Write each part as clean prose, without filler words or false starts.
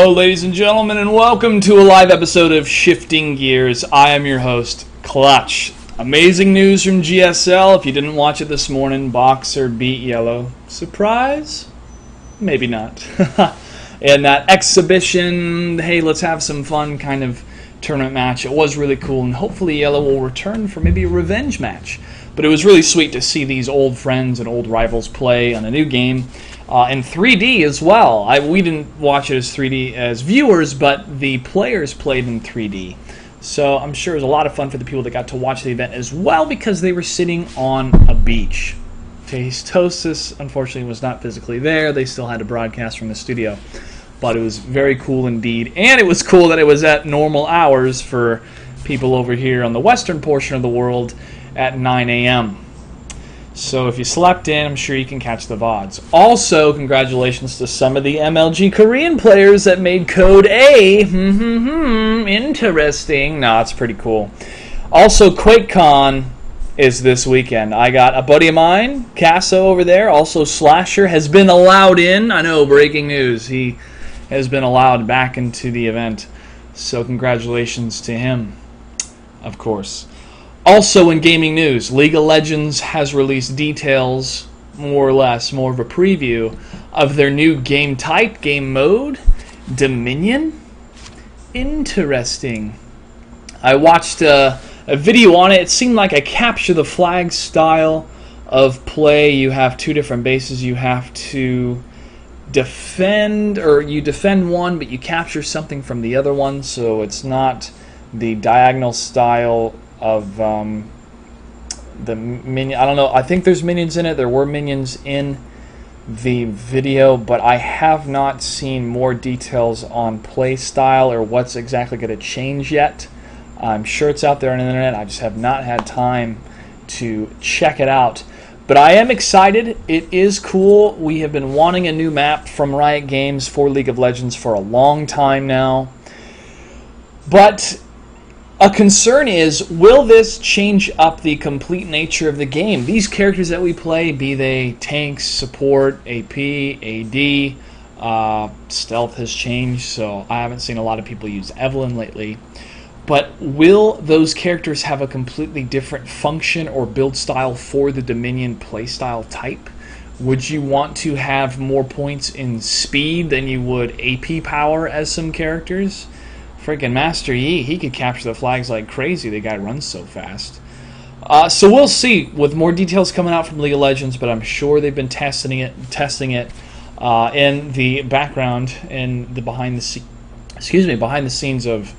Hello, ladies and gentlemen, and welcome to a live episode of Shifting Gears. I am your host, Clutch. Amazing news from GSL. If you didn't watch it this morning, Boxer beat Yellow. Surprise? Maybe not. And that exhibition, hey, let's have some fun kind of tournament match. It was really cool, and hopefully Yellow will return for maybe a revenge match. But it was really sweet to see these old friends and old rivals play on a new game. In 3D as well. We didn't watch it as 3D as viewers, but the players played in 3D. So I'm sure it was a lot of fun for the people that got to watch the event as well because they were sitting on a beach. Tastosis, unfortunately, was not physically there. They still had to broadcast from the studio. But it was very cool indeed. And it was cool that it was at normal hours for people over here on the western portion of the world at 9 a.m. So if you slept in, I'm sure you can catch the VODs. Also, congratulations to some of the MLG Korean players that made Code A. Interesting. No, it's pretty cool. Also, QuakeCon is this weekend. I got a buddy of mine, Casso, over there. Also, Slasher has been allowed in. I know, breaking news. He has been allowed back into the event. So congratulations to him, of course. Also in gaming news, League of Legends has released details, more or less, more of a preview, of their new game type, game mode, Dominion. Interesting. I watched a video on it. It seemed like a capture the flag style of play. You have two different bases. You have to defend, or you defend one, but you capture something from the other one, so it's not the diagonal style of the minion. I don't know. I think there's minions in it. There were minions in the video, but I have not seen more details on play style or what's exactly going to change yet. I'm sure it's out there on the internet. I just have not had time to check it out. But I am excited. It is cool. We have been wanting a new map from Riot Games for League of Legends for a long time now. But a concern is, will this change up the complete nature of the game? These characters that we play, be they tanks, support, AP, AD, stealth has changed, so I haven't seen a lot of people use Evelynn lately. But will those characters have a completely different function or build style for the Dominion playstyle type? Would you want to have more points in speed than you would AP power as some characters? Freaking Master Yi, he could capture the flags like crazy. The guy runs so fast. So we'll see with more details coming out from League of Legends, but I'm sure they've been testing it in the background and the behind the scenes of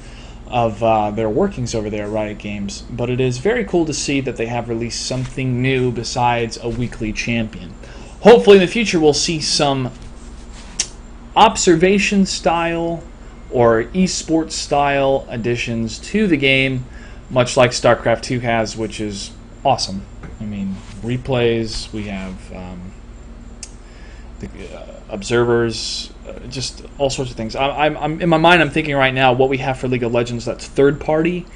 their workings over there at Riot Games. But it is very cool to see that they have released something new besides a weekly champion. Hopefully in the future we'll see some observation style or eSports style additions to the game, much like StarCraft 2 has, which is awesome. I mean, replays, we have the observers, just all sorts of things. I'm in my mind, I'm thinking right now what we have for League of Legends that's third party,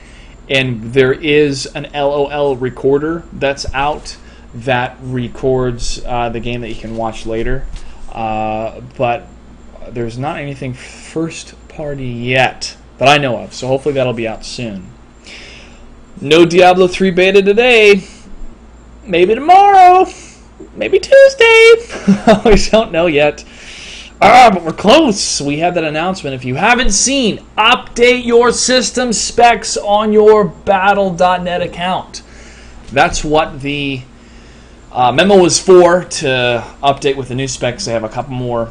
and there is an LOL recorder that's out that records the game that you can watch later, but there's not anything first party yet that I know of, so hopefully that'll be out soon. No Diablo 3 beta today. Maybe tomorrow. Maybe Tuesday. We don't know yet. But we're close. We have that announcement. If you haven't seen, update your system specs on your Battle.net account. That's what the memo was for, to update with the new specs. They have a couple more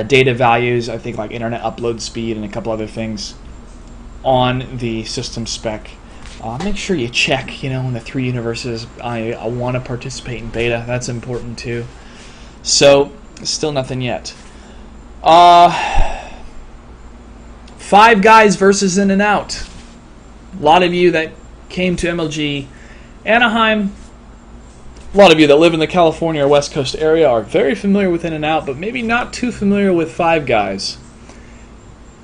data values, I think, like internet upload speed and a couple other things on the system spec. Make sure you check, in the 3 universes. I want to participate in beta. That's important too. So, still nothing yet. 5 guys versus In and Out. A lot of you that came to MLG Anaheim, a lot of you that live in the California or West Coast area are very familiar with In and Out, but maybe not too familiar with 5 guys.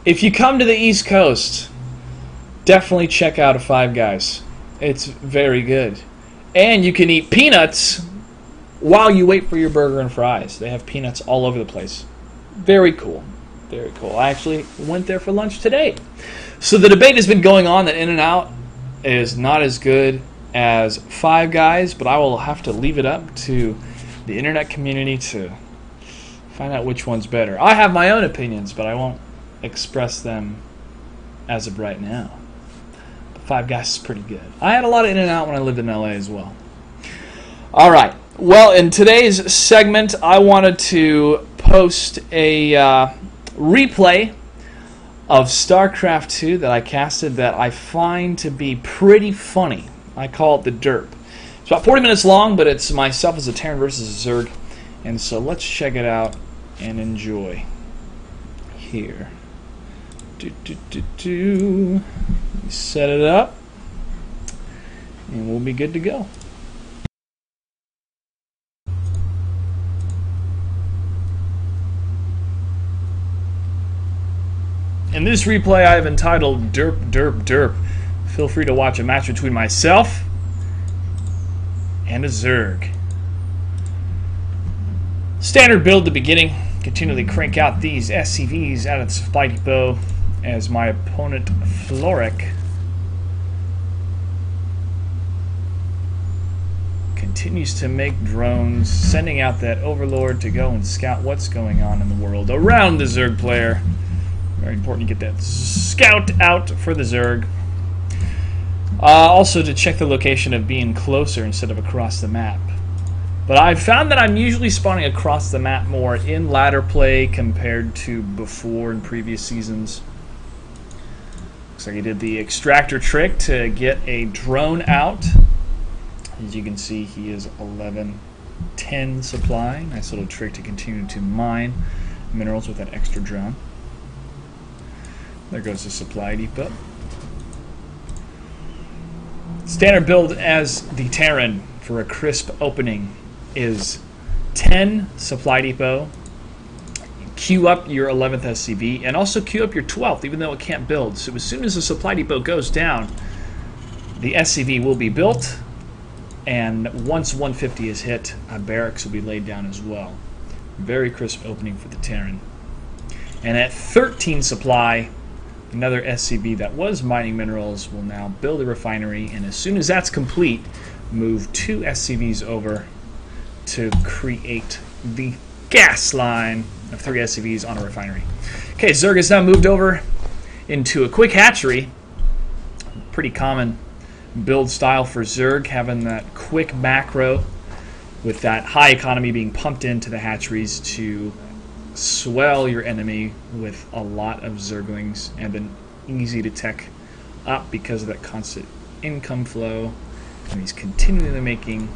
If you come to the East Coast, definitely check out a 5 guys. It's very good. And you can eat peanuts while you wait for your burger and fries. They have peanuts all over the place. Very cool. Very cool. I actually went there for lunch today. So the debate has been going on that In-N-Out is not as good as Five Guys, but I will have to leave it up to the internet community to find out which one's better. I have my own opinions, but I won't express them as of right now. But Five Guys is pretty good. I had a lot of In-N-Out when I lived in LA as well. All right. Well, in today's segment, I wanted to post a replay of StarCraft 2 that I casted that I find to be pretty funny. I call it the derp. It's about 40 minutes long, but it's myself as a Terran versus a Zerg. And so let's check it out and enjoy. Here. Set it up. And we'll be good to go. In this replay, I have entitled Derp, Derp, Derp. Feel free to watch a match between myself and a Zerg. Standard build at the beginning. Continually crank out these SCVs out of the supply depot as my opponent, Floric, continues to make drones, sending out that Overlord to go and scout what's going on in the world around the Zerg player. Very important to get that scout out for the Zerg. Also to check the location of being closer instead of across the map. But I've found that I'm usually spawning across the map more in ladder play compared to before in previous seasons. Looks like he did the extractor trick to get a drone out. As you can see, he is 1110 supply. Nice little trick to continue to mine minerals with that extra drone. There goes the supply depot. Standard build as the Terran for a crisp opening is 10 supply depot. Queue up your 11th SCV and also queue up your 12th, even though it can't build. So as soon as the supply depot goes down, the SCV will be built, and once 150 is hit, barracks will be laid down as well. Very crisp opening for the Terran. And at 13 supply, another SCV that was mining minerals will now build a refinery, and as soon as that's complete, move 2 SCVs over to create the gas line of 3 SCVs on a refinery. Okay, Zerg has now moved over into a quick hatchery. Pretty common build style for Zerg, having that quick macro with that high economy being pumped into the hatcheries to swell your enemy with a lot of Zerglings, and then easy to tech up because of that constant income flow. And he's continually making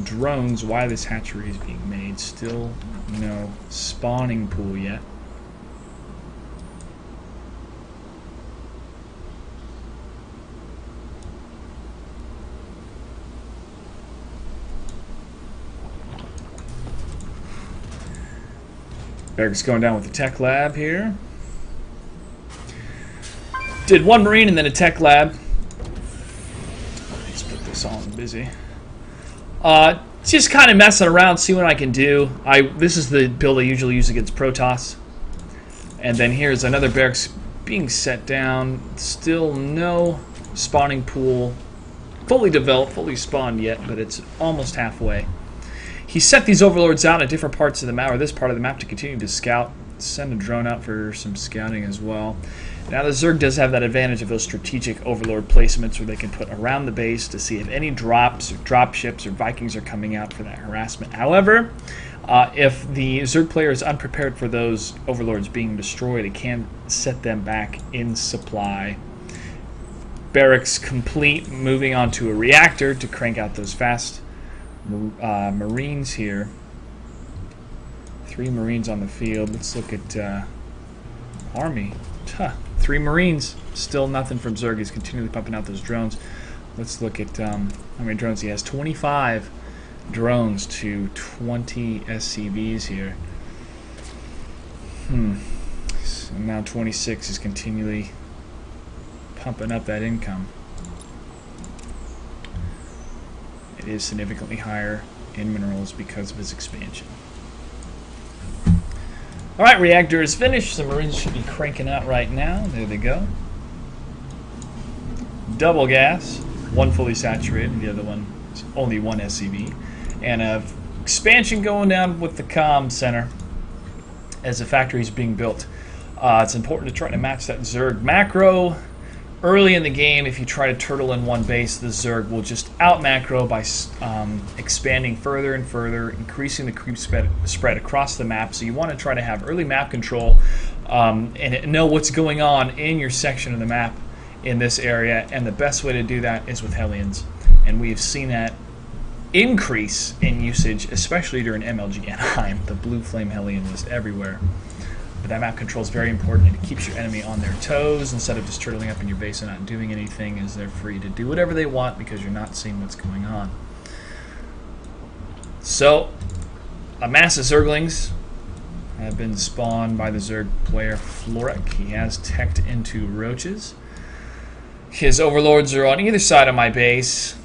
drones while this hatchery is being made. Still no spawning pool yet. Barracks going down with the tech lab here. Did 1 Marine and then a tech lab. Let's put this on busy. Just kind of messing around, see what I can do. This is the build I usually use against Protoss. And then here's another barracks being set down. Still no spawning pool fully developed, fully spawned yet, but it's almost halfway. He set these overlords out at different parts of the map, or this part of the map, to continue to scout. Send a drone out for some scouting as well. Now the Zerg does have that advantage of those strategic overlord placements where they can put around the base to see if any drops or drop ships or Vikings are coming out for that harassment. However, if the Zerg player is unprepared for those overlords being destroyed, it can set them back in supply. Barracks complete, moving on to a reactor to crank out those fast Marines here. 3 Marines on the field. Let's look at Army. 3 Marines. Still nothing from Zerg. He's continually pumping out those drones. Let's look at how many drones he has. 25 drones to 20 SCVs here. So now 26 is continually pumping up that income. It is significantly higher in minerals because of his expansion. Alright, reactor is finished. The Marines should be cranking out right now. There they go. Double gas. One fully saturated. The other one is only one SCV. And a expansion going down with the comm center as the factory is being built. It's important to try to match that Zerg macro. Early in the game, if you try to turtle in one base, the Zerg will just out macro by expanding further and further, increasing the creep spread across the map. So you want to try to have early map control and know what's going on in your section of the map in this area. And the best way to do that is with Hellions. And we've seen that increase in usage, especially during MLG Anaheim. The blue flame Hellion was everywhere. But that map control is very important, and it keeps your enemy on their toes instead of just turtling up in your base and not doing anything, as they're free to do whatever they want because you're not seeing what's going on. So, a mass of Zerglings have been spawned by the Zerg player Floric. He has teched into roaches. His overlords are on either side of my base.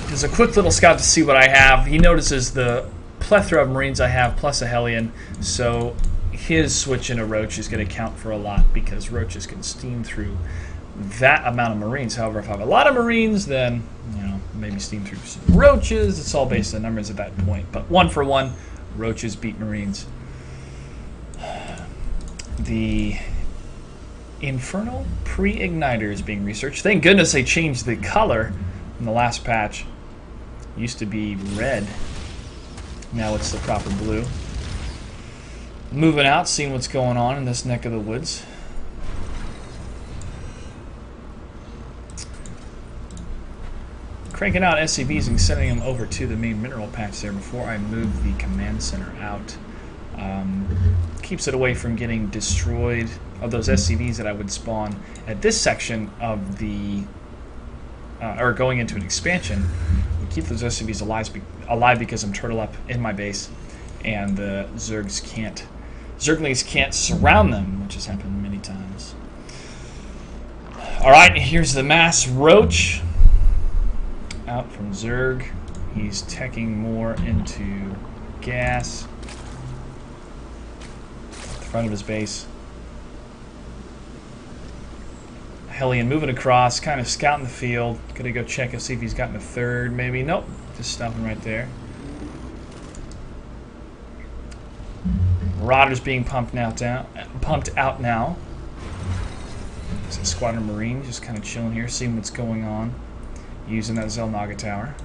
There's a quick little scout to see what I have. He notices the plethora of Marines I have plus a Hellion, so his switch into Roach is going to count for a lot because Roaches can steam through that amount of Marines. However, if I have a lot of Marines, then maybe steam through some Roaches. It's all based on numbers at that point. But one for one, Roaches beat Marines. The Infernal Pre-Igniter is being researched. Thank goodness they changed the color in the last patch. It used to be red. Now it's the proper blue. Moving out, seeing what's going on in this neck of the woods. Cranking out SCVs and sending them over to the main mineral patch there before I move the command center out. Keeps it away from getting destroyed. Of those SCVs that I would spawn at this section of the or going into an expansion, we keep those SCVs alive because I'm turtle up in my base, and the Zerglings can't surround them, which has happened many times. All right, here's the mass Roach out from Zerg. He's teching more into gas at the front of his base. Hellion moving across, kind of scouting the field. Gonna go check and see if he's gotten a third, maybe. Nope, just stopping right there. Marauders being pumped out now. There's a squadron Marine just kind of chilling here, seeing what's going on, using that Zelnaga tower.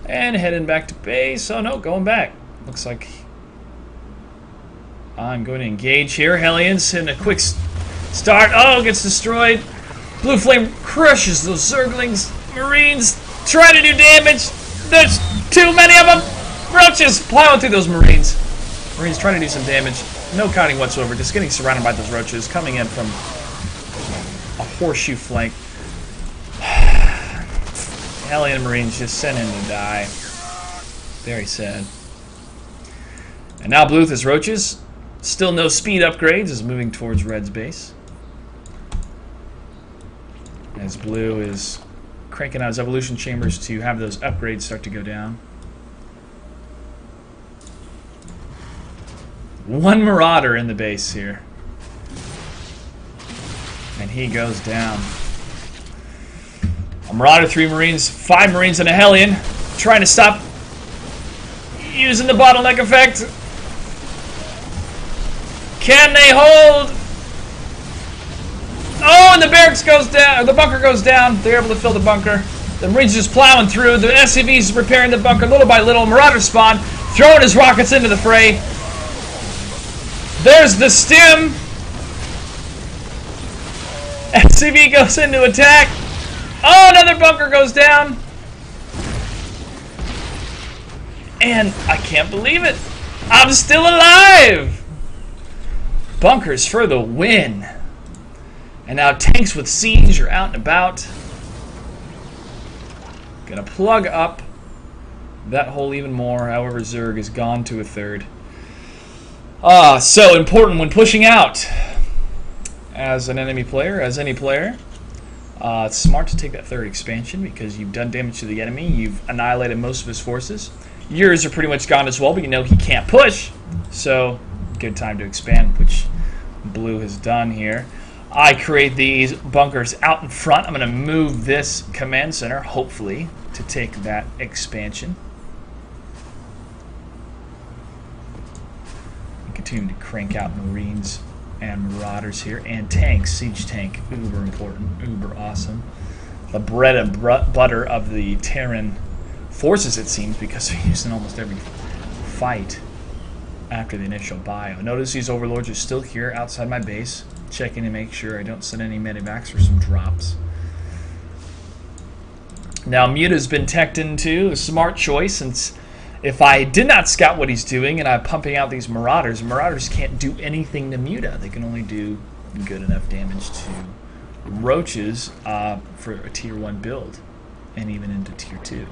And heading back to base. Oh no, going back. Looks like I'm going to engage here. Hellions in a quick start. Oh, gets destroyed. Blue Flame crushes those Zerglings. Marines trying to do damage. There's too many of them. Roaches plowing through those Marines. Marines trying to do some damage. No counting whatsoever. Just getting surrounded by those Roaches coming in from a horseshoe flank. Hellion Marines just sent him to die. Very sad. And now Blue with his Roaches. Still no speed upgrades, is moving towards Red's base. As Blue is cranking out his evolution chambers to have those upgrades start to go down. One Marauder in the base here. And he goes down. A Marauder, 3 Marines, 5 Marines, and a Hellion. Trying to stop using the bottleneck effect. Can they hold? Oh, and the barracks goes down, or the bunker goes down. They're able to fill the bunker. The Marines just plowing through. The SCV's repairing the bunker little by little. Marauder spawn, throwing his rockets into the fray. There's the stim. SCV goes into attack. Oh, another bunker goes down. And I can't believe it. I'm still alive. Bunkers for the win. And now tanks with siege are out and about. Gonna plug up that hole even more. However, Zerg is gone to a third. So important when pushing out as an enemy player, as any player. It's smart to take that third expansion because you've done damage to the enemy. You've annihilated most of his forces. Yours are pretty much gone as well, but you know he can't push. So, good time to expand, which blue has done here. I create these bunkers out in front. I'm going to move this command center, hopefully, to take that expansion. Continue to crank out Marines and Marauders here, and tanks. Siege tank, uber important, uber awesome. The bread and butter of the Terran forces, it seems, because they're used in almost every fight after the initial bio. Notice these overlords are still here outside my base, checking to make sure I don't send any medivacs for some drops. Now Muta's been teched into, a smart choice, since if I did not scout what he's doing and I'm pumping out these Marauders, Marauders can't do anything to Muta. They can only do good enough damage to Roaches for a tier 1 build, and even into tier 2.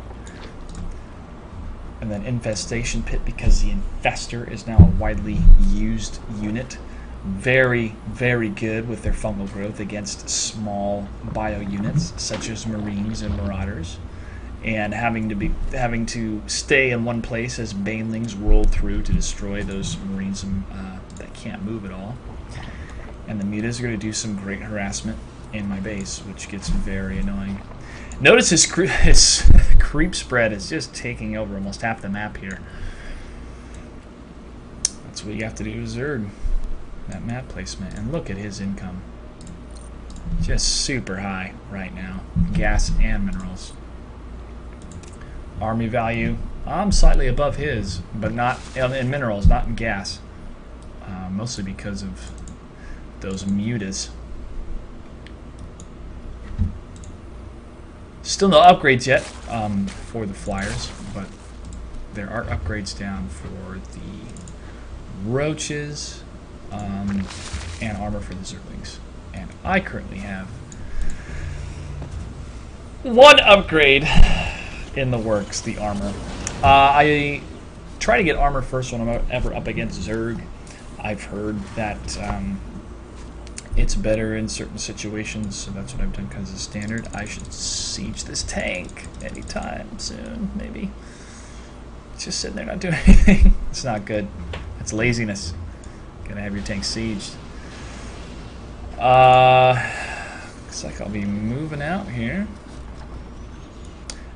And then Infestation Pit, because the Infestor is now a widely used unit. Very, very good with their fungal growth against small bio units such as Marines and Marauders, and having to stay in one place as Banelings roll through to destroy those Marines that can't move at all. And the Mutas are going to do some great harassment in my base, which gets very annoying. Notice his creep spread is just taking over almost half the map here. That's what you have to do with Zerg. That map placement. And look at his income. Just super high right now. Gas and minerals. Army value, I'm slightly above his, but not in minerals, not in gas. Mostly because of those Mutas. Still no upgrades yet for the Flyers, but there are upgrades down for the Roaches and armor for the Zerglings. And I currently have one upgrade in the works, the armor. I try to get armor first when I'm ever up against Zerg. I've heard that it's better in certain situations, so that's what I've done because of standard. I should siege this tank anytime soon, maybe. It's just sitting there not doing anything. It's not good. It's laziness. Gotta have your tank sieged. Looks like I'll be moving out here.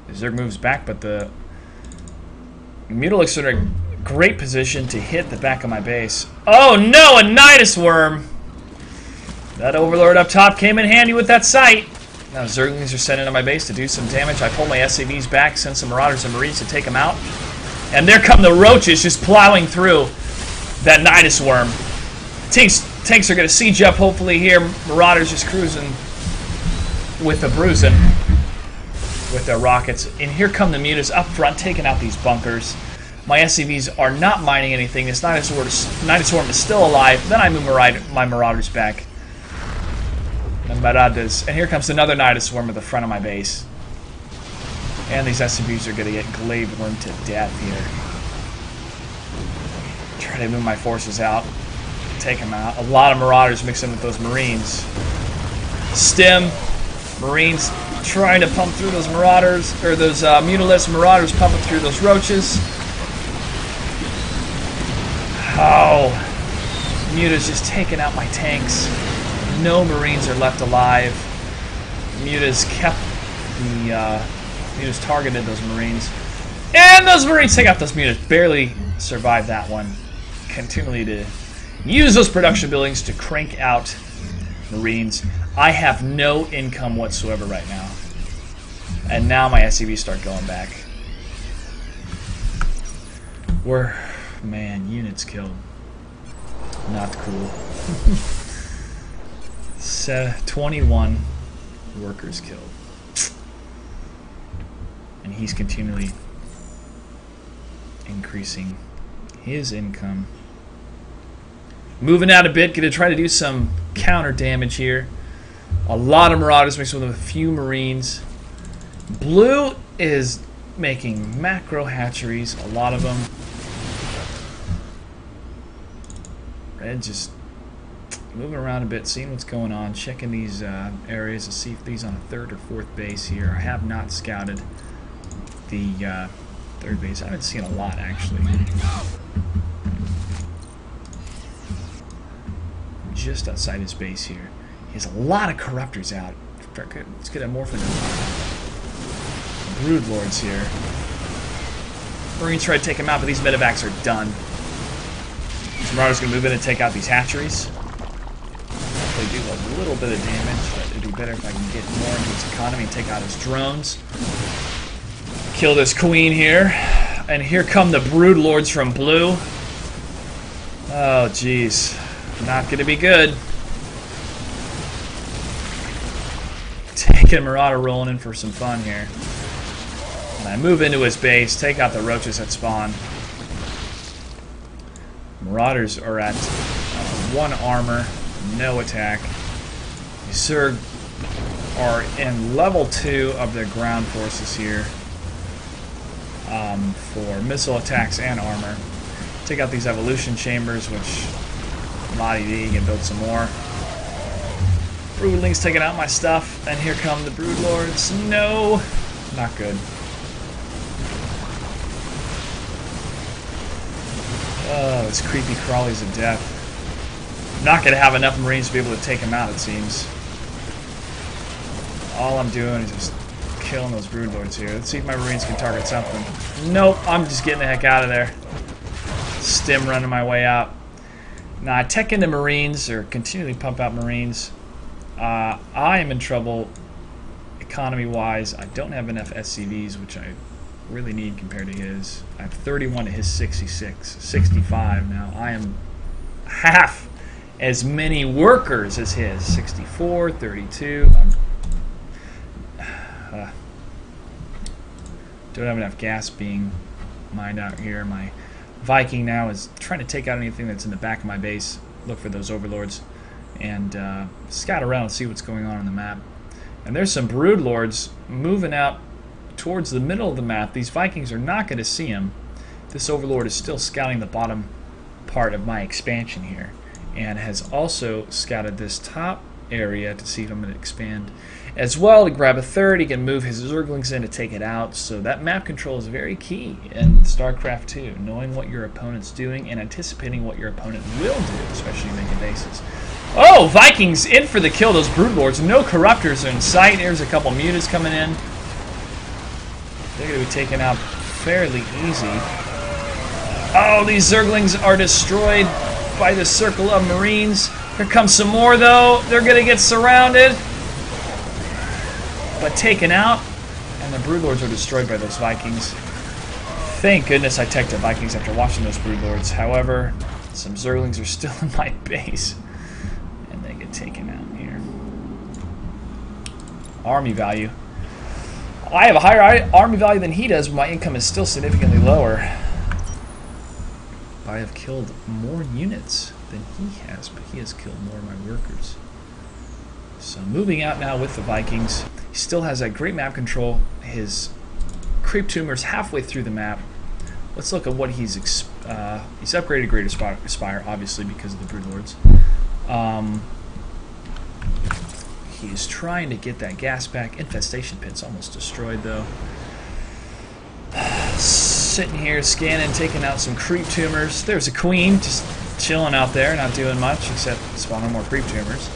The Zerg moves back, but the Mutalics are in a great position to hit the back of my base. Oh no, a Nidus Worm! That Overlord up top came in handy with that sight. Now Zerglings are sent into my base to do some damage. I pull my SCVs back, send some Marauders and Marines to take them out. And there come the Roaches just plowing through that Nidus Worm. Tanks are going to siege up hopefully here. Marauders just cruising with the bruising with their rockets. And here come the Mutas up front taking out these bunkers. My SCVs are not mining anything. This Nidus Worm is still alive. Then I move my Marauders back. And here comes another Nidus Worm at the front of my base. And these SCVs are going to get glaive wormed to death here. Try to move my forces out. Take them out. A lot of Marauders mixed in with those Marines. Stim. Marines trying to pump through those Marauders, or those Mutalisks. Marauders pumping through those Roaches. Oh. Muta's just taking out my tanks. No Marines are left alive. Muta's kept the Muta's targeted those Marines. And those Marines take out those Mutas. Barely survived that one. Continually to use those production buildings to crank out Marines. I have no income whatsoever right now. And now my SCVs start going back. Man, units killed. Not cool. 21 workers killed. And he's continually increasing his income. Moving out a bit, gonna try to do some counter damage here. A lot of Marauders mixed with a few Marines. Blue is making macro hatcheries, a lot of them. Red just moving around a bit, seeing what's going on, checking these areas to see if these on a third or fourth base here. I have not scouted the third base. I haven't seen a lot, actually. Just outside his base here. He has a lot of corruptors out. Let's get a morphin brood lords here. Marines try to take him out, but these medevacs are done. This Marauders going to move in and take out these hatcheries. They do a little bit of damage, but it'd be better if I can get more into his economy and take out his drones. Kill this queen here. And here come the brood lords from blue. Oh, jeez. Not going to be good. Taking a Marauder rolling in for some fun here. And I move into his base, take out the roaches that spawn. Marauders are at 1 armor, no attack. The Zerg are in level 2 of their ground forces here for missile attacks and armor. Take out these evolution chambers, which Lottie can build some more. Broodlings taking out my stuff, and here come the broodlords. No, not good. Oh, these creepy crawlies of death. I'm not going to have enough Marines to be able to take them out, it seems. All I'm doing is just killing those broodlords here. Let's see if my Marines can target something. Nope, I'm just getting the heck out of there. Stim running my way out. Now, I tech into Marines, or continually pump out Marines. I am in trouble economy-wise. I don't have enough SCVs, which I really need compared to his. I have 31 to his 66, 65 now. I am half as many workers as his, 64, 32. Don't have enough gas being mined out here. My Viking now is trying to take out anything that's in the back of my base, look for those overlords, and scout around and see what's going on the map. And there's some brood lords moving out towards the middle of the map. These Vikings are not going to see him. This overlord is still scouting the bottom part of my expansion here, and has also scouted this top area to see if I'm going to expand as well. To grab a third, he can move his Zerglings in to take it out. So that map control is very key in StarCraft 2, knowing what your opponent's doing and anticipating what your opponent will do, especially making bases. Oh, Vikings in for the kill. Those broodlords, no corruptors are in sight. There's a couple mutas coming in. They're going to be taken out fairly easy. Oh, these Zerglings are destroyed by the circle of Marines. Here comes some more, though. They're going to get surrounded, but taken out. And the broodlords are destroyed by those Vikings. Thank goodness I teched the Vikings after watching those broodlords. However, some Zerglings are still in my base, and they get taken out here. Army value. I have a higher army value than he does, but my income is still significantly lower. I have killed more units than he has, but he has killed more of my workers. So moving out now with the Vikings. He still has that great map control. His creep tumor's halfway through the map. Let's look at what he's upgraded Greater Spire, obviously, because of the broodlords. He's trying to get that gas back. Infestation pit's almost destroyed, though. Sitting here, scanning, taking out some creep tumors. There's a queen just chilling out there, not doing much except spawning more creep tumors.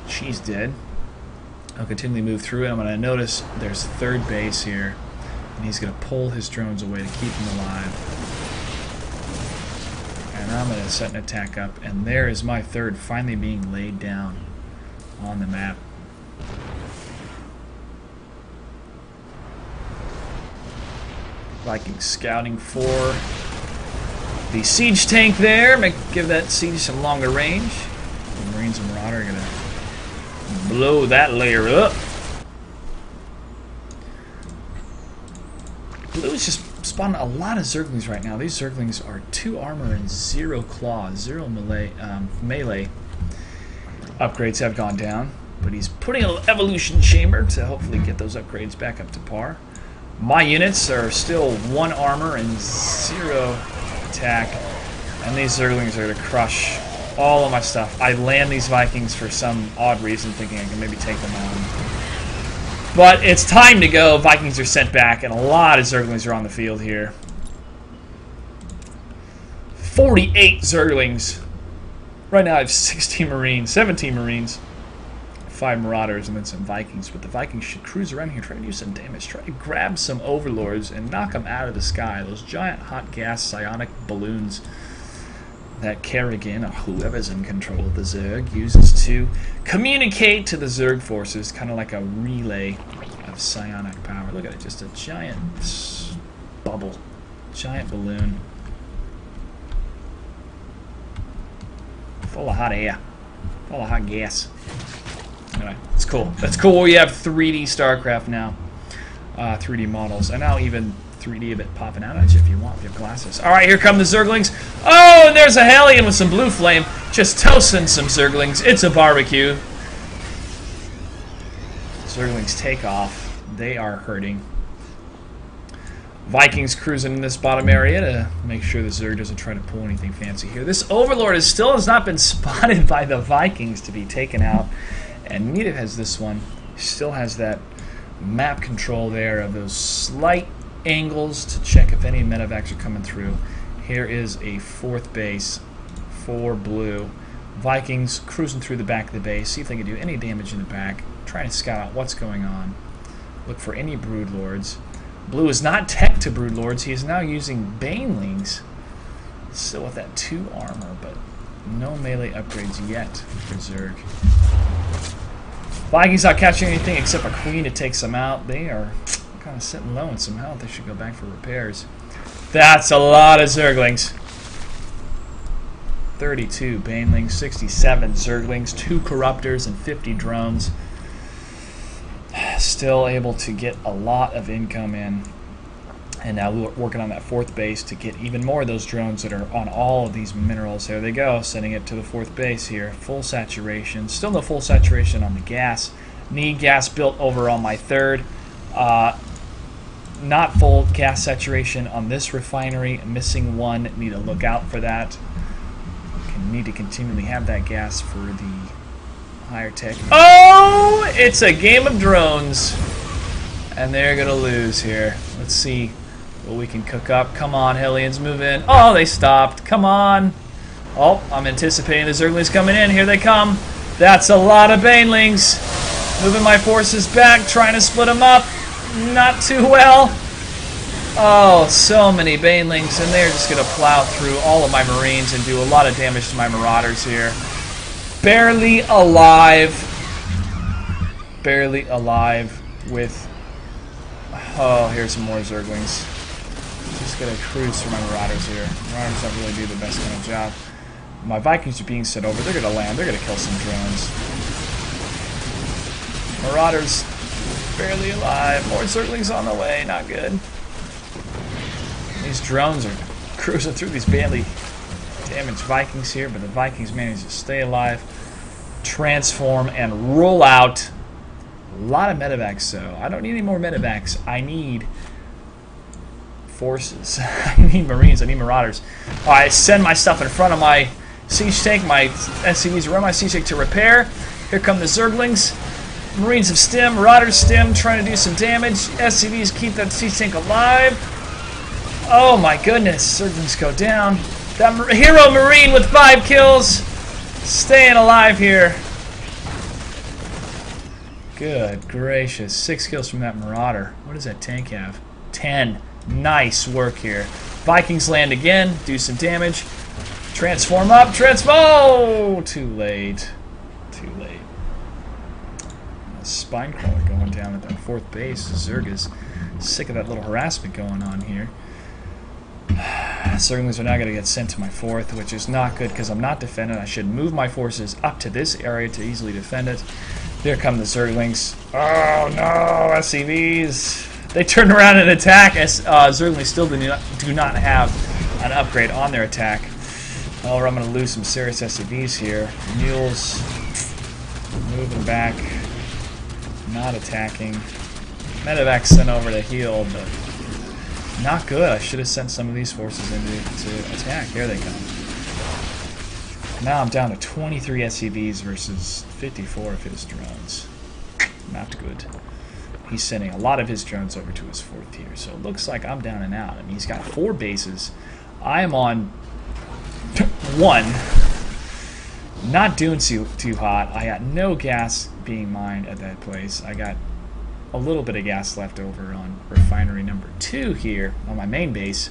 She's dead. I'll continually move through it. I'm going to notice there's a third base here, and he's going to pull his drones away to keep them alive. And I'm going to set an attack up, and there is my third finally being laid down on the map. Vikings scouting for the siege tank there. Give that siege some longer range. The Marines and Marauder are going to blow that layer up. Blue is just spawning a lot of Zerglings right now. These Zerglings are 2 armor and 0 claw, 0 melee. Upgrades have gone down, but he's putting an evolution chamber to hopefully get those upgrades back up to par. My units are still 1 armor and 0 attack, and these Zerglings are going to crush All of my stuff. I land these Vikings for some odd reason, thinking I can maybe take them on. But it's time to go. Vikings are sent back, and a lot of Zerglings are on the field here. 48 Zerglings. Right now I have 16 Marines, 17 Marines, 5 Marauders, and then some Vikings. But the Vikings should cruise around here, try to do some damage, try to grab some Overlords and knock them out of the sky. Those giant hot gas psionic balloons that Kerrigan, or whoever's in control of the Zerg, uses to communicate to the Zerg forces, kind of like a relay of psionic power. Look at it, just a giant bubble, giant balloon. Full of hot air. Full of hot gas. Anyway, it's cool. That's cool. We have 3D StarCraft now. 3D models. And now even 3D of it popping out at you if you want. If you have glasses. Alright, here come the Zerglings. Oh, and there's a Hellion with some blue flame. Just toasting some Zerglings. It's a barbecue. Zerglings take off. They are hurting. Vikings cruising in this bottom area to make sure the Zerg doesn't try to pull anything fancy here. This Overlord still has not been spotted by the Vikings to be taken out, and neither has this one. Still has that map control there of those slight angles to check if any medevacs are coming through. Here is a 4th base for blue. Vikings cruising through the back of the base, see if they can do any damage in the back, trying to scout out what's going on. Look for any Broodlords. Blue is not tech to Broodlords. He is now using Banelings. Still with that 2 armor, but no melee upgrades yet for Zerg. Vikings not catching anything except a Queen that takes them out. They are kind of sitting low in some health. They should go back for repairs. That's a lot of Zerglings. 32 Banelings, 67 Zerglings, 2 Corruptors, and 50 drones. Still able to get a lot of income in. And now we're working on that 4th base to get even more of those drones that are on all of these minerals. There they go, sending it to the 4th base here. Full saturation. Still no full saturation on the gas. Need gas built over on my 3rd. Not full gas saturation on this refinery. Missing 1. Need to look out for that. Need to continually have that gas for the higher tech. Oh! It's a game of drones. And they're going to lose here. Let's see what we can cook up. Come on, Hellions, move in. Oh, they stopped. Come on. Oh, I'm anticipating the Zerglings coming in. Here they come. That's a lot of Banelings. Moving my forces back, trying to split them up. Not too well. Oh, so many Banelings, and they're just going to plow through all of my Marines and do a lot of damage to my Marauders here. Barely alive. Barely alive with... Oh, here's some more Zerglings. Just going to cruise through my Marauders here. Marauders don't really do the best kind of job. My Vikings are being sent over. They're going to land. They're going to kill some drones. Marauders barely alive. More Zerglings on the way. Not good. These drones are cruising through these badly damaged Vikings here, but the Vikings manage to stay alive, transform, and roll out. A lot of medevacs, so I don't need any more medevacs. I need forces. I need Marines. I need Marauders. I send my stuff in front of my siege tank. My SCVs run my siege tank to repair. Here come the Zerglings. Marines have stem. Marauders stem, trying to do some damage. SCVs keep that siege tank alive. Oh my goodness, Zerglings go down. That hero Marine with 5 kills. Staying alive here. Good gracious. 6 kills from that Marauder. What does that tank have? 10. Nice work here. Vikings land again. Do some damage. Transform up. Transform. Oh, too late. Too late. A spine crawler going down at that 4th base. Zerg is sick of that little harassment going on here. Zerglings are now going to get sent to my 4th, which is not good because I'm not defending. I should move my forces up to this area to easily defend it. Here come the Zerglings. Oh no, SCVs. They turn around and attack. Zerglings still do not have an upgrade on their attack. Oh, I'm going to lose some serious SCVs here. Mules moving back, not attacking. Medevac sent over to heal, but not good. I should have sent some of these forces in to attack. Here they come. Now I'm down to 23 SCVs versus 54 of his drones. Not good. He's sending a lot of his drones over to his 4th tier, so it looks like I'm down and out. I mean, he's got 4 bases. I am on 1. Not doing too hot. I got no gas being mined at that place. I got a little bit of gas left over on refinery number 2 here on my main base.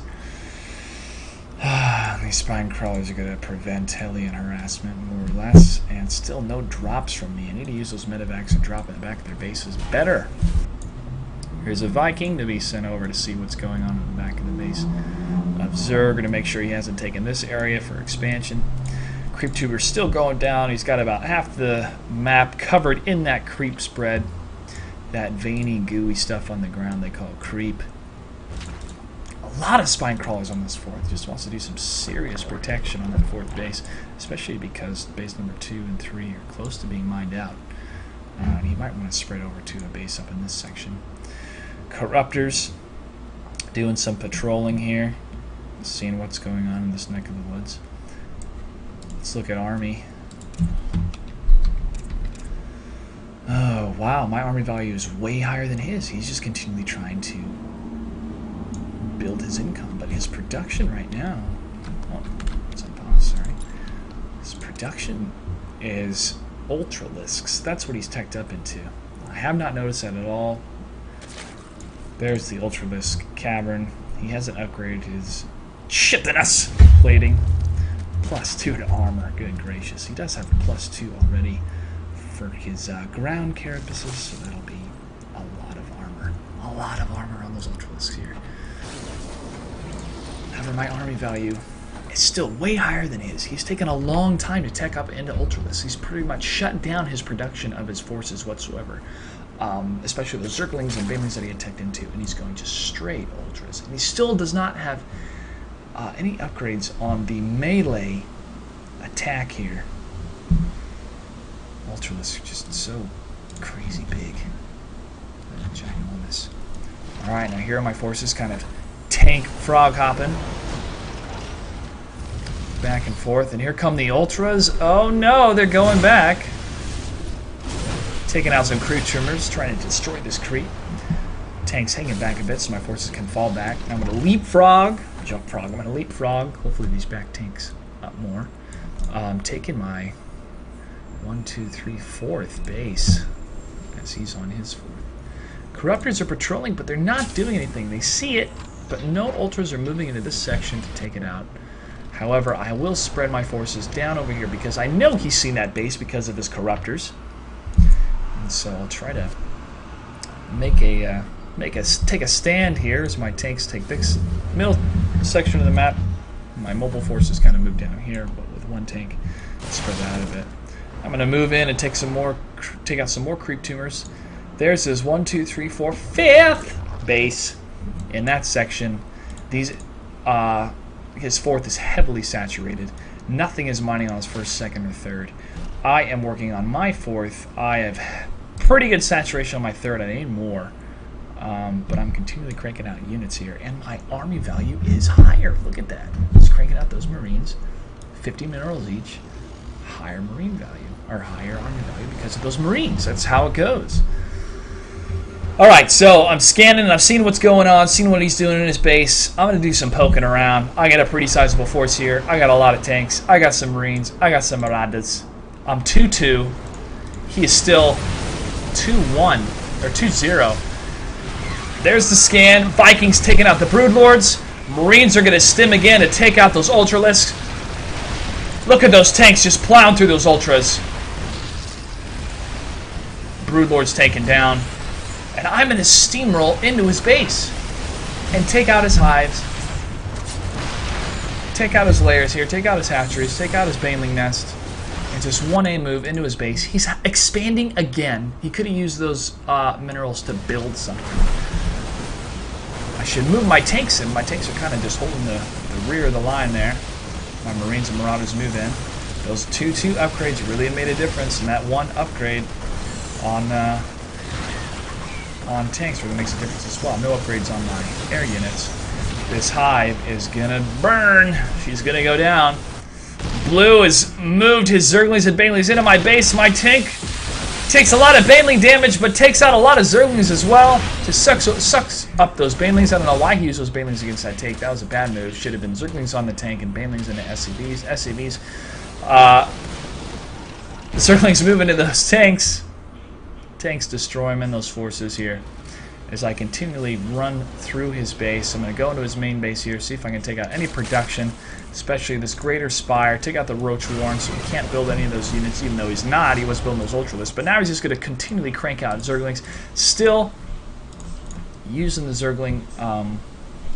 These spine crawlers are going to prevent Hellion harassment more or less, and still no drops from me. I need to use those medevacs and drop in the back of their bases better. Here's a Viking to be sent over to see what's going on in the back of the base of Zerg, to make sure he hasn't taken this area for expansion. Creep tuber's still going down. He's got about half the map covered in that creep spread. That veiny, gooey stuff on the ground they call creep. A lot of spine crawlers on this 4th. Just wants to do some serious protection on that 4th base, especially because base number 2 and 3 are close to being mined out. And he might want to spread over to a base up in this section. Corruptors doing some patrolling here, seeing what's going on in this neck of the woods. Let's look at army. Oh, wow, my army value is way higher than his. He's just continually trying to build his income, but his production right now, oh, it's on pause, sorry. His production is ultralisks. That's what he's teched up into. I have not noticed that at all. There's the ultralisk cavern. He hasn't upgraded his shittiness plating. +2 to armor, good gracious. He does have a +2 already for his ground carapaces, so that'll be a lot of armor. A lot of armor on those ultralisks here. However, my army value is still way higher than his. He's taken a long time to tech up into ultralisks. He's pretty much shut down his production of his forces whatsoever. Especially those Zerglings and Banelings that he had teched into, and he's going just straight ultras. And he still does not have any upgrades on the melee attack here. Ultralisks are just so crazy big. Ginormous. Alright, now here are my forces kind of tank frog hopping back and forth, and here come the ultras. Oh no, they're going back. Taking out some creep trimmers, trying to destroy this creep. Tank's hanging back a bit so my forces can fall back. I'm going to leapfrog, jump frog. I'm going to leapfrog. Hopefully these back tanks up more. Taking my 1, 2, 3, 4th base as he's on his 4th. Corruptors are patrolling, but they're not doing anything. They see it, but no ultras are moving into this section to take it out. However, I will spread my forces down over here because I know he's seen that base because of his corruptors. And so I'll try to take a stand here as my tanks take this middle section of the map. My mobile forces kind of move down here, but with one tank, spread that out a bit. I'm going to move in and take out some more creep tumors. There's his 1, 2, 3, 4, 5th base in that section. These, his 4th is heavily saturated. Nothing is mining on his 1st, 2nd, or 3rd. I am working on my 4th. I have pretty good saturation on my 3rd. I need more. But I'm continually cranking out units here, and my army value is higher. Look at that. Just cranking out those Marines. 50 minerals each. Higher Marine value, or higher army value because of those Marines. That's how it goes. Alright, so I'm scanning and I've seen what's going on, seen what he's doing in his base. I'm going to do some poking around. I got a pretty sizable force here. I got a lot of tanks. I got some Marines. I got some Marauders. I'm 2-2. He is still 2-1, or 2-0. There's the scan. Vikings taking out the Broodlords. Marines are going to stim again to take out those Ultralisks. Look at those tanks just plowing through those Ultras. Broodlord's taken down. And I'm going to steamroll into his base and take out his hives. Take out his layers here. Take out his hatcheries. Take out his baneling nest. And just 1A move into his base. He's expanding again. He could have used those minerals to build something. I should move my tanks in. My tanks are kind of just holding the rear of the line there. My Marines and Marauders move in. Those 2-2 upgrades really made a difference, and that one upgrade on tanks really makes a difference as well. No upgrades on my air units. This hive is gonna burn. She's gonna go down. Blue has moved his Zerglings and Banelings into my base. My tank takes a lot of Baneling damage, but takes out a lot of Zerglings as well. Just sucks up those Banelings. I don't know why he used those Banelings against that tank. That was a bad move. Should have been Zerglings on the tank and Banelings into SCVs. Zerglings move into those tanks. Tanks destroy him in those forces here. As I continually run through his base, I'm going to go into his main base here, see if I can take out any production, especially this Greater Spire, take out the Roach Warren, so he can't build any of those units, even though he's not. He was building those Ultralisks, but now he's just going to continually crank out Zerglings, still using the Zergling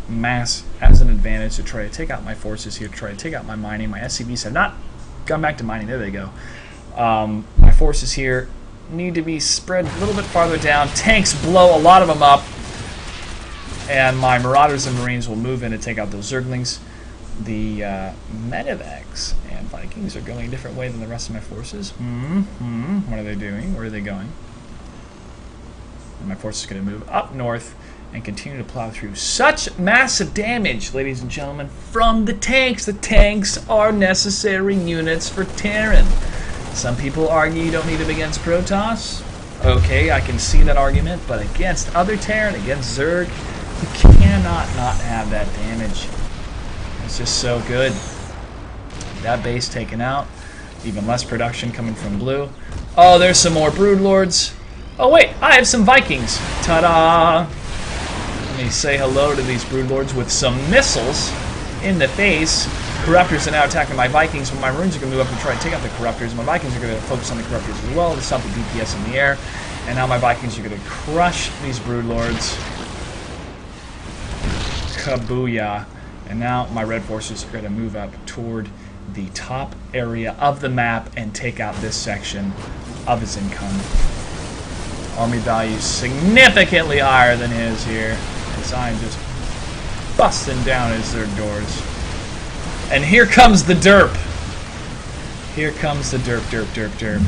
mass as an advantage to try to take out my forces here, to try to take out my mining. My SCVs have not gone back to mining. There they go. My forces here need to be spread a little bit farther down. Tanks blow a lot of them up, and my Marauders and Marines will move in to take out those Zerglings. The Medivacs and Vikings are going a different way than the rest of my forces. What are they doing? Where are they going? And my force is going to move up north and continue to plow through. Such massive damage, ladies and gentlemen, from the tanks. The tanks are necessary units for Terran. Some people argue you don't need them against Protoss. Okay, I can see that argument, but against other Terran, against Zerg, you cannot not have that damage. It's just so good. That base taken out. Even less production coming from Blue. Oh, there's some more Broodlords. Oh wait, I have some Vikings. Ta-da! Let me say hello to these Broodlords with some missiles in the face. Corruptors are now attacking my Vikings, but my Maroons are going to move up and try and take out the Corruptors. My Vikings are going to focus on the Corruptors as well to stop the DPS in the air. And now my Vikings are going to crush these Broodlords. Kabooyah. And now my Red Forces are going to move up toward the top area of the map and take out this section of his income. Army value significantly higher than his here, as I'm just busting down his Zerg doors. And here comes the derp. Here comes the derp, derp, derp, derp.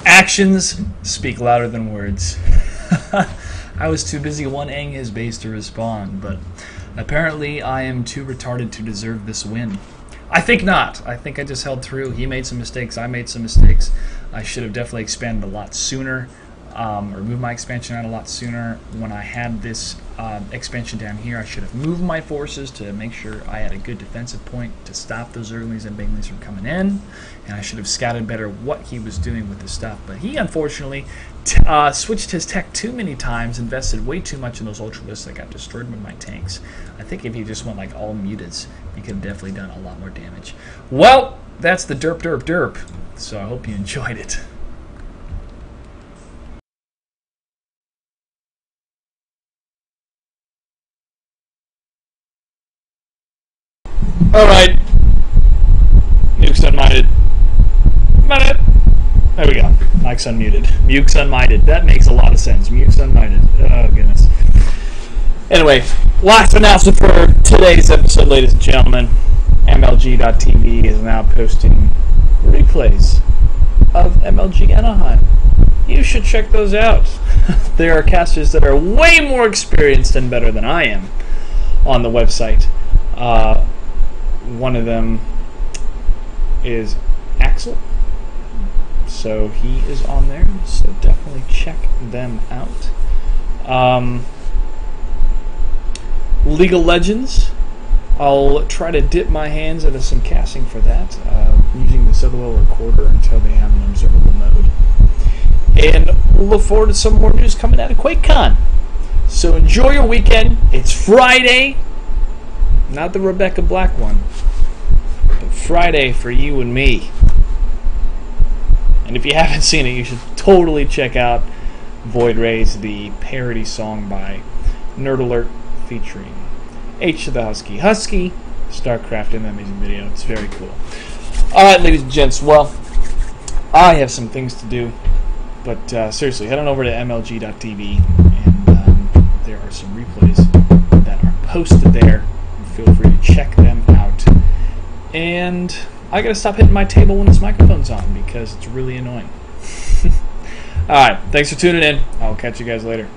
Actions speak louder than words. I was too busy 1-ing his base to respond, but apparently I am too retarded to deserve this win. I think not. I think I just held through. He made some mistakes. I made some mistakes. I should have definitely expanded a lot sooner, or moved my expansion out a lot sooner. When I had this expansion down here, I should have moved my forces to make sure I had a good defensive point to stop those Zerglings and Banelings from coming in, and I should have scouted better what he was doing with his stuff. But he unfortunately switched his tech too many times, invested way too much in those Ultralisks that got destroyed with my tanks. I think if he just went like all mutants, he could have definitely done a lot more damage. Well, that's the derp, derp, derp. So I hope you enjoyed it. Alright. Nuke's unmuted. There we go. Mike's unmuted. Muke's unmuted. That makes a lot of sense. Muke's unmuted. Oh, goodness. Anyway, last announcement for today's episode, ladies and gentlemen. MLG.TV is now posting replays of MLG Anaheim. You should check those out. There are casters that are way more experienced and better than I am on the website. One of them is Axel, so he is on there, so definitely check them out. League of Legends, I'll try to dip my hands into some casting for that, using the LoL recorder until they have an observable mode. And we'll look forward to some more news coming out of QuakeCon. So enjoy your weekend. It's Friday. Not the Rebecca Black one. Friday for you and me. And if you haven't seen it, you should totally check out Void Rays, the parody song by Nerd Alert featuring H to the Husky, StarCraft in that amazing video. It's very cool. Alright, ladies and gents, well, I have some things to do, but seriously, head on over to mlg.tv, and there are some replays that are posted there. Feel free to check them out. And I gotta stop hitting my table when this microphone's on because it's really annoying. Alright, thanks for tuning in. I'll catch you guys later.